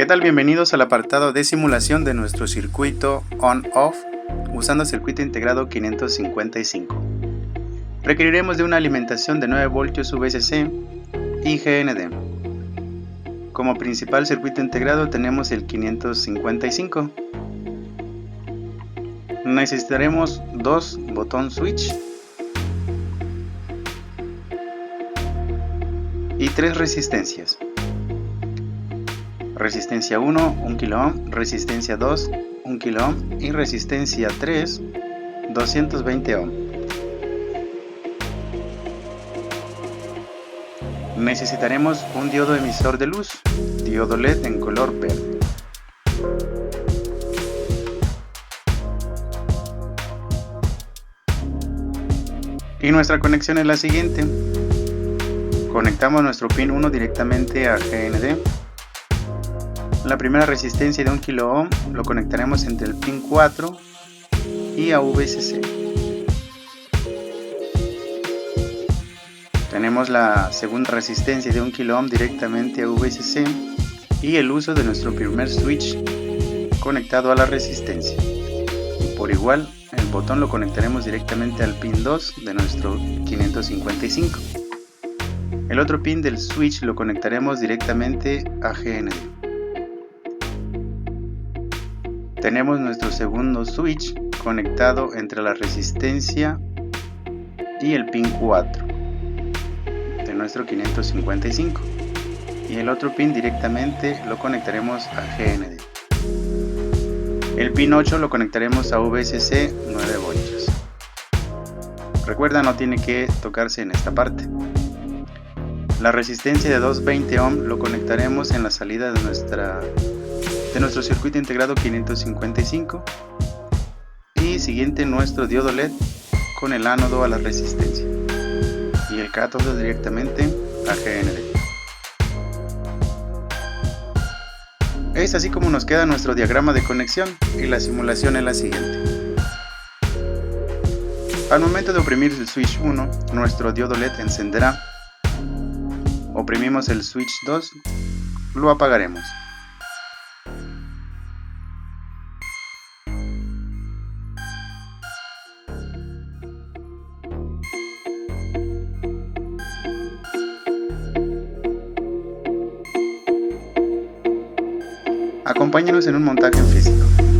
¿Qué tal? Bienvenidos al apartado de simulación de nuestro circuito on-off usando circuito integrado 555. Requeriremos de una alimentación de 9 voltios VCC y GND. Como principal circuito integrado tenemos el 555. Necesitaremos dos botón switch y tres resistencias. Resistencia 1, 1 kΩ, resistencia 2, 1 kΩ y resistencia 3, 220 Ω. Necesitaremos un diodo emisor de luz, diodo LED en color verde. Y nuestra conexión es la siguiente. Conectamos nuestro pin 1 directamente a GND. La primera resistencia de 1 kΩ lo conectaremos entre el pin 4 y a VCC. Tenemos la segunda resistencia de 1 kΩ directamente a VCC y el uso de nuestro primer switch conectado a la resistencia. Por igual, el botón lo conectaremos directamente al pin 2 de nuestro 555. El otro pin del switch lo conectaremos directamente a GND. Tenemos nuestro segundo switch conectado entre la resistencia y el pin 4 de nuestro 555 y el otro pin directamente lo conectaremos a GND. El pin 8 lo conectaremos a VCC 9 voltios. Recuerda, no tiene que tocarse en esta parte. La resistencia de 220 Ω lo conectaremos en la salida de nuestro circuito integrado 555 y siguiente nuestro diodo LED con el ánodo a la resistencia y el cátodo directamente a GND. Es así como nos queda nuestro diagrama de conexión y la simulación es la siguiente. Al momento de oprimir el switch 1, nuestro diodo LED encenderá. Oprimimos el switch 2, lo apagaremos. Acompáñenos en un montaje en físico.